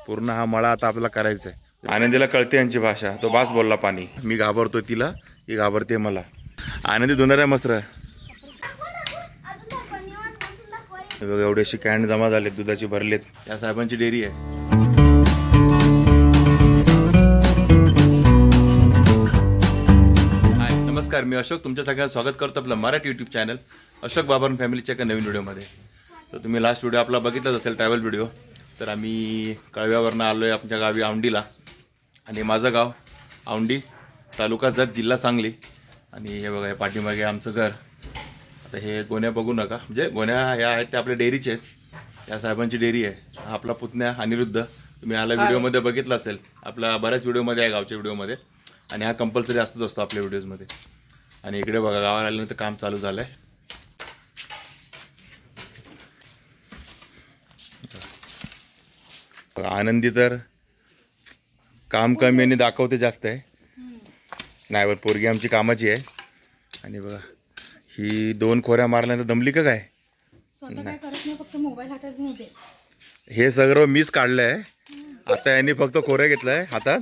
पूर्ण हा मळा आता आपल्याला करायचा आहे। आनंदीला कळते यांची भाषा, तो बास बोलला पाणी, मी घाबरतो तिला, ही घाबरते मला। आनंदी धुणार आहे मस्त। बघा एवढेशी कॅन जमा झालेत दुधाची भरलेत, या साहेबांची डेअरी आहे। हाय नमस्कार, मी अशोक, तुमच्या सगळ्यांचं स्वागत करतो आपलं मराठी यूट्यूब चॅनल अशोक बाबर फॅमिलीच्या एका नवीन व्हिडिओमध्ये। तर तुम्ही लास्ट व्हिडिओ आपला बघितलाच असेल, ट्रॅव्हल व्हिडिओ। तर आम्ही कळव्यावरनं आलो आहे आमच्या गावी औंढीला, आणि माझं गाव औंढी, तालुका जत, जिल्हा सांगली। आणि हे बघा हे पाठीमागे आमचं घर। आता हे गोण्या बघू नका, म्हणजे गोण्या ह्या आहेत ते आपल्या डेअरीचे आहेत, या साहेबांची डेअरी आहे। हा आपला पुतण्या अनिरुद्ध, तुम्ही आला व्हिडिओमध्ये बघितला असेल, आपला बऱ्याच व्हिडिओमध्ये आहे, गावच्या व्हिडिओमध्ये, आणि हा कंपल्सरी असतो आपल्या व्हिडिओजमध्ये। आणि इकडे बघा गावाला आल्यानंतर काम चालू झालं आहे। आनंदी तर काम कमी आणि दाखवते जास्त आहे, नाही बरं पोरगी आमची कामाची आहे। आणि बघा ही दोन खोऱ्या मारल्यानंतर दमली का काय? काय करत नाही, फक्त मोबाईल हातात घेऊन दे। हे सगळं मीच काढलं आहे, आता यांनी फक्त खोऱ्या घेतलाय हातात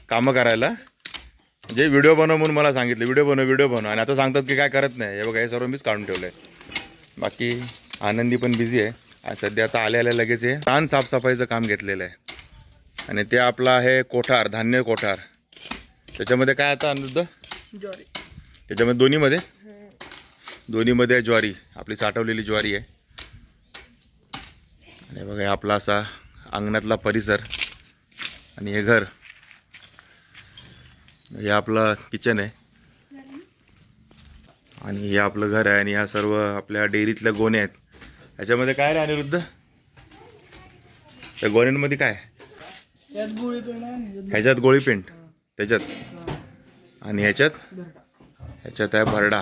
कामं करायला, म्हणजे व्हिडिओ बनव म्हणून मला सांगितलं, व्हिडिओ बनव, आणि आता सांगतात की काय करत नाही। हे बघा हे सर्व मीच काढून ठेवलं आहे। बाकी आनंदी पण बिझी आहे, आणि सध्या आता आल्या लगेच हे छान साफसफाईचं काम घेतलेलं आहे। आणि ते आपलं आहे कोठार, धान्य कोठार। त्याच्यामध्ये काय आता अनिरुद्ध? ज्वारी। त्याच्यामध्ये दोन्हीमध्ये ज्वारी, आपली साठवलेली ज्वारी आहे। आणि बघा हे आपला असा अंगणातला परिसर, आणि हे घर, हे आपलं किचन आहे, आणि हे आपलं घर आहे। आणि ह्या सर्व आपल्या डेअरीतल्या गोण्या आहेत। ह्याच्यामध्ये काय रे अनिरुद्ध? त्या गोण्यांमध्ये काय? ह्याच्यात गोळी पेंट त्याच्यात, आणि ह्याच्यात आहे भरडा।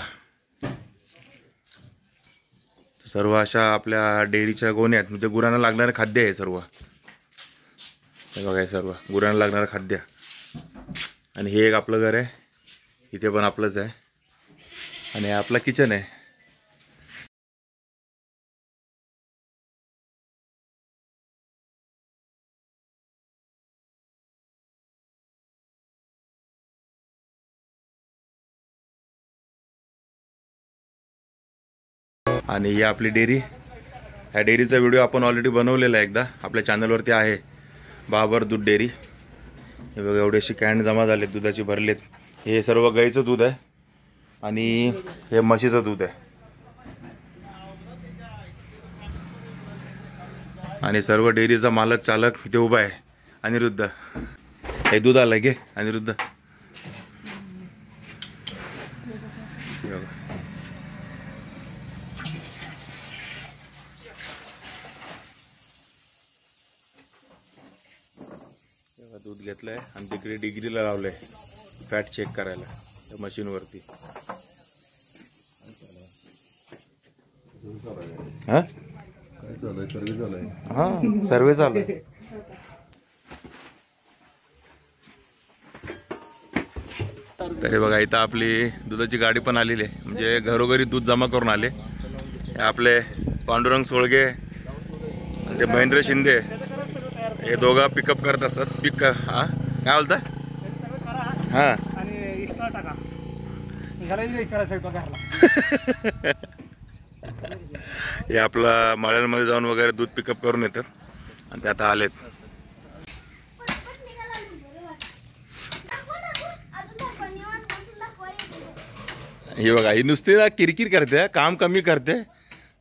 सर्व अशा आपल्या डेअरीच्या गोण्या आहेत, म्हणजे गुरांना लागणारं खाद्य आहे सर्व। हे बघा हे सर्व गुरांना लागणारं खाद्य। आणि हे एक आपलं घर आहे, इथे पण आपलंच आहे, आणि हे आपलं किचन आहे। आणि ही आपली डेअरी, ह्या डेअरीचा व्हिडिओ आपण ऑलरेडी बनवलेला आहे एकदा, आपल्या चॅनलवरती आहे, बाबर दूध डेअरी। हे बघा एवढेशी कॅन जमा झालेत दुधाची भरलेत। हे सर्व गाईचं दूध आहे, आणि हे म्हशीचं दूध आहे। आणि सर्व डेअरीचा मालक चालक इथे उभा आहे, अनिरुद्ध। हे दूध आलं घे अनिरुद्ध। दूध घेतलंय आणि तिकडे डिग्रीला लावलंय फॅट चेक करायला त्या मशीनवरती। हा सर्वे चालू आहे। तरी बघा इथं आपली दुधाची गाडी पण आलेली आहे, म्हणजे घरोघरी दूध जमा करून आले। आपले पांडुरंग सोळगे आणि ते महेंद्र शिंदे, हे दोघं पिकअप करत असतात। हा काय बोलता? हा हे आपला माळ्यांमध्ये जाऊन वगैरे दूध पिकअप करून येतात, आणि ते आता आलेत। हे बघा ही नुसती ना किरकिर करते, काम कमी करते,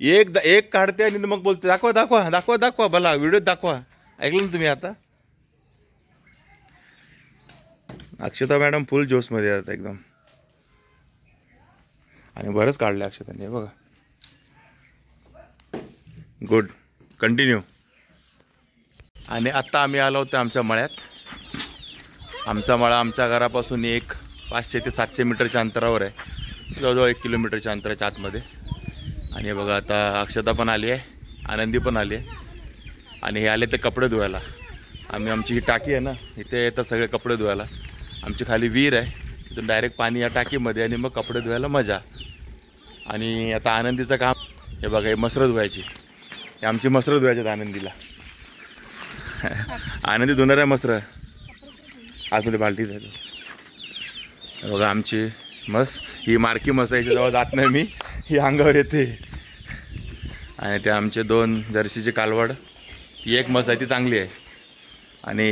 एक काढते आणि मग बोलते दाखवा दाखवा दाखवा दाखवा, भला व्हिडिओ दाखवा। ऐकलं ना तुम्ही? आता अक्षता मॅडम फुल जोशमध्ये आहेत एकदम, आणि बरंच काढलं अक्षताने, बघा गुड, कंटिन्यू। आणि आत्ता आम्ही आलो होतो आमच्या मळ्यात। आमचा मळा आमच्या घरापासून एक 500 ते 700 मीटरच्या अंतरावर आहे, जवळजवळ 1 किलोमीटरच्या अंतराच्या आतमध्ये। आणि बघा आता अक्षता पण आली आहे, आनंदी पण आली आहे, आणि हे आले ते कपडे धुवायला। आमची ही टाकी आहे ना, इथे येतात सगळे कपडे धुवायला। आमची खाली विहीर आहे, तिथून डायरेक्ट पाणी या टाकीमध्ये, आणि मग कपडे धुवायला मजा। आणि आता आनंदीचं काम हे बघा, हे मसरं धुवायची, हे आमची मसरं धुवायची आनंदीला। आनंदी धुणार आहे मस्त आतमध्ये बाल्टी जातो बघा आमची मस. ही मार्की मस आहे जवळ जात नाही मी, ही अंगावर येते. आणि ते आमचे 2 जर्सीची कालवड. ही एक मस आहे ती चांगली आहे आणि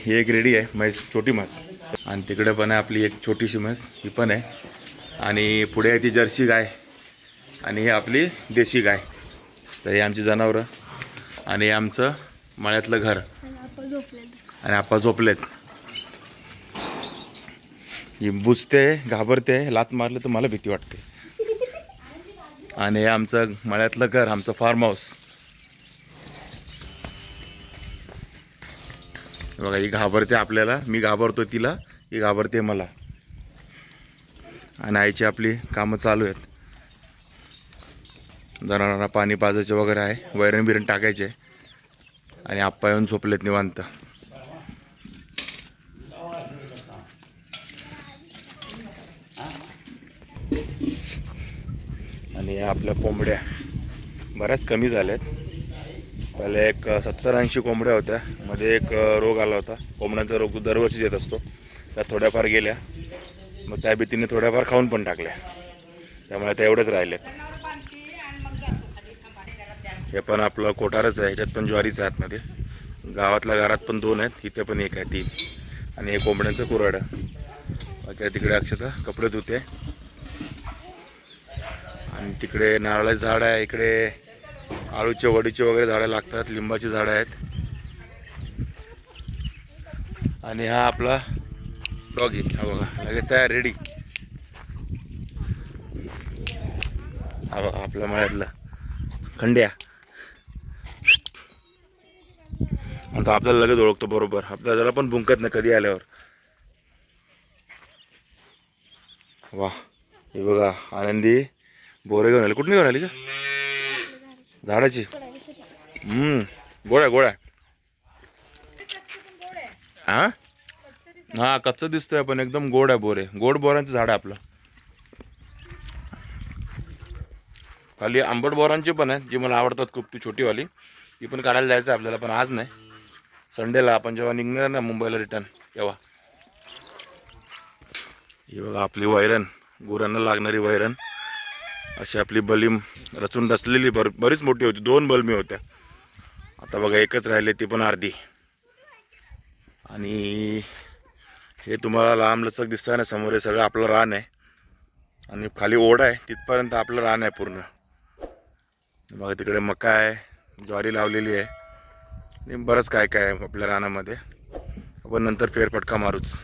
ही एक रेडी आहे म्हैस, छोटी म्हस. आणि तिकडे पण आहे आपली एक छोटीशी म्हैस, ही पण आहे. आणि पुढे आहे ती जर्सी गाय आणि ही आपली देशी गाय. तर हे आमची जनावरं आणि हे आमचं मळ्यातलं घर. आणि आप्पा झोपलेत. ही बुजते, घाबरते, लात मारलं तर मला भीती वाटते. आणि हे आमचं मळ्यातलं घर, आमचं फार्म हाऊस. बघा ही घाबरते आपल्याला, मी घाबरतो तिला, ही घाबरते मला. आणि आईची आपली कामं चालू आहेत. जनावरांना पाणी पाजायचे वगैरे आहे, वैरण बिरण टाकायचे. आणि आप्पा येऊन झोपलेत निवांत. आणि या आपल्या कोंबड्या बऱ्याच कमी झाल्यात. पहिले एक 70-80 कोंबड्या होत्या. मध्ये एक रोग आला होता, कोंबड्यांचा रोग दरवर्षीच येत असतो. त्या थोड्याफार गेल्या, मग त्या भीतीने थोड्याफार खाऊन पण टाकल्या. त्यामुळे त्या एवढंच राहिलेत. हे पण आपलं कोठारच आहे, ह्याच्यात पण ज्वारीचं आहे आतमध्ये. गावातल्या घरात पण 2 आहेत, इथे पण 1 आहे, 3. आणि हे कोंबड्यांचं कुऱ्हाड. बाकी तिकडे अक्षता कपडे धुते. आणि तिकडे नारळाचं झाड आहे, इकडे आळूचे वडीचे वगैरे झाडं लागतात, लिंबाची झाडं आहेत. आणि हा आपला डॉगी, हा बघा लगेच तयार रेडी. हा बघा आपल्या मळ्यातला खंड्या. आणि तो आपल्याला लगेच ओळखतो बरोबर, आपल्याला जरा पण भुंकत नाही कधी आल्यावर. वा हे बघा आनंदी बोरे घेऊन आली. कुठून घेऊन आली का? झाडाची. गोळ्या गोळ्या. हा हा कच्चं दिसतोय पण एकदम गोड आहे बोरे. गोड बोरांचं झाड आहे आपलं. खाली आंबट बोरांची पण आहेत जी मला आवडतात खूप, ती छोटीवाली. ती पण काढायला जायचं आहे आपल्याला, पण आज नाही, संडेला आपण जेव्हा निघणार ना मुंबईला रिटर्न तेव्हा. ही बघा आपली वैरण, गुरांना लागणारी वैरण. अशी आपली बलीम रचून बसलेली, बरीच मोठी होती. 2 बलमी होत्या. आता बघा एकच राहिले, ती पण अर्धी. आणि हे तुम्हाला लांब लचक दिसतंय ना समोर, हे सगळं आपलं रान आहे. आणि खाली ओढा आहे, तिथपर्यंत आपलं रान आहे पूर्ण. बघा तिकडे मका आहे, ज्वारी लावलेली आहे आणि बरंच काय काय आहे आपल्या रानामध्ये. आपण नंतर फेरफटका मारूच.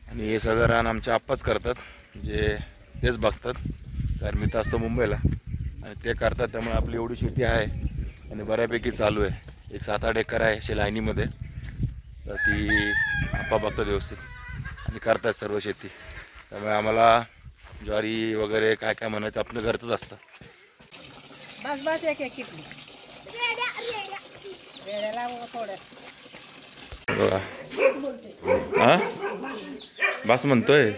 आणि हे सगळं रान आमच्या आप्पाच करतात, जे तेच बघतात. कारण मी तर असतो मुंबईला आणि ते करतात, त्यामुळे आपली एवढी शेती आहे आणि बऱ्यापैकी चालू आहे. एक 7-8 एकर आहे अशी लाईनीमध्ये. तर ती आप्पा बघतात व्यवस्थित आणि करतात सर्व शेती. त्यामुळे आम्हाला ज्वारी वगैरे काय काय म्हणायचं आपलं घरचंच असतं. बस बस एक एक किटली बघा हा बास म्हणतोय.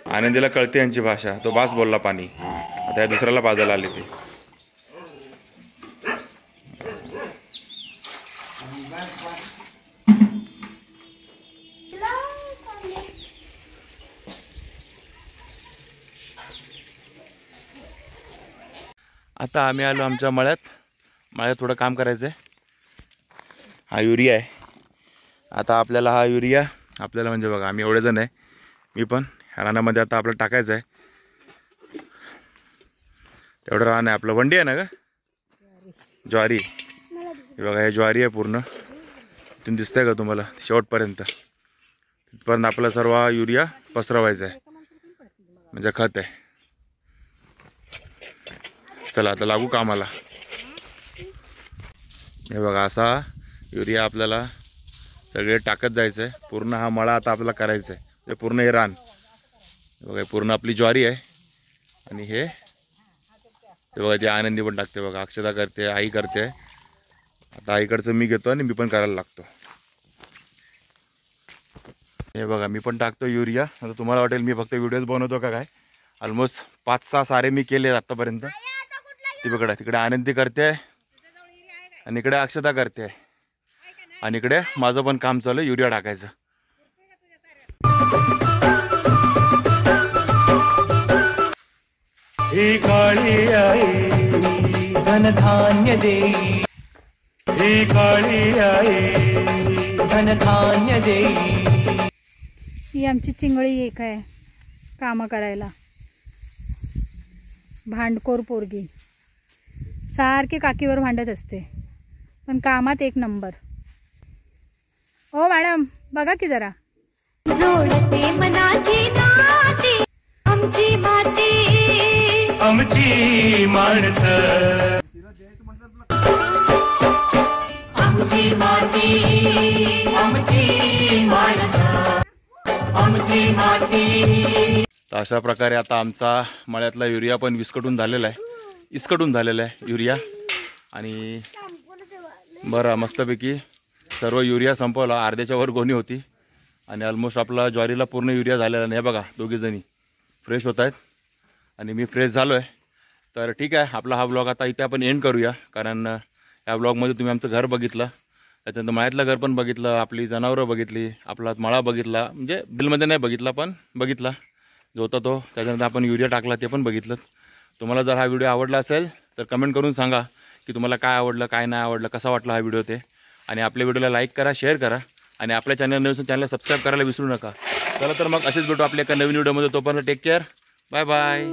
आनंदीला कळते यांची भाषा, तो बास बोलला पाणी. आता या दुसऱ्याला पाजायला आले ते. आता आम्ही आलो आमच्या मळ्यात थोडं काम करायचं आहे. हा युरिया आहे. आता आपल्याला हा युरिया आपल्याला म्हणजे बघा आम्ही एवढे जण आहे, मी पण ह्या रानामध्ये आता आपल्याला टाकायचं आहे. तेवढं रान आहे आपलं. वंडी आहे ना का ज्वारी? हे बघा हे ज्वारी आहे पूर्ण. इथून दिसतंय का तुम्हाला शेवटपर्यंत? तिथपर्यंत आपला सर्व युरिया पसरवायचा आहे, म्हणजे खत आहे. चला आता लागू कामाला. हे बघा असा युरिया आपल्याला सगळे टाकत जायचं आहे. पूर्ण हा मळा आता आपल्याला करायचा आहे, हे पूर्ण हे रान. बघा पूर्ण आपली ज्वारी आहे. आणि हे बघा ते आनंदी पण टाकते बघा, अक्षता करते, आई करते. आता आईकडचं मी घेतो आणि मी पण करायला लागतो. हे बघा मी पण टाकतो युरिया. आता तुम्हाला वाटेल मी फक्त व्हिडिओज बनवतो का काय. ऑलमोस्ट 5-6 सारे मी केले आत्तापर्यंत. ती बघा तिकडे आनंदी करते आणि इकडे अक्षता करते. आणि इकडे माझं पण काम चालू आहे युरिया टाकायचं. ही काळी आई धनधान्य देई, ही काळी आई धनधान्य देई. ही आमची चिंगळी एक आहे कामं करायला, भांडखोर पोरगी, सारखी काकीवर भांडत असते पण कामात एक नंबर. ओ मॅडम बघा की जरा. जोडते मनाची नाती आमची माती, आमची माणसं, आमची माती, आमची माणसं, आमची माती. तर अशा प्रकारे आता आमचा मळ्यातला युरिया पण इसकटून झालेला आहे युरिया. आणि बरं मस्तपैकी सर्व युरिया संपवला, अर्ध्याच्या वर गोणी होती आणि ऑलमोस्ट आपला ज्वारीला पूर्ण युरिया झालेला नाही. बघा दोघीजणी फ्रेश होत आहेत आणि मी फ्रेश झालो आहे. तर ठीक आहे, आपला हा ब्लॉग आता इथे आपण एंड करूया, कारण या ब्लॉगमध्ये तुम्ही आमचं घर बघितलं, त्याच्यानंतर मळ्यातलं घर पण बघितलं, आपली जनावरं बघितली, आपला मळा बघितला, म्हणजे बिलमध्ये नाही बघितला पण बघितला जो होता तो. त्याच्यानंतर आपण युरिया टाकला ते पण बघितलं. तुम्हाला जर हा व्हिडिओ आवडला असेल तर कमेंट करून सांगा की तुम्हाला काय आवडलं काय नाही आवडलं, कसा वाटला हा व्हिडिओ ते. आणि आपल्या व्हिडिओला लाईक करा, शेअर करा आणि आपल्या चॅनलला सबस्क्राईब करायला विसरू नका. चला तर मग असेच भेटू आपल्या एका नवीन व्हिडिओमध्ये. तोपर्यंत टेक केअर, बाय बाय.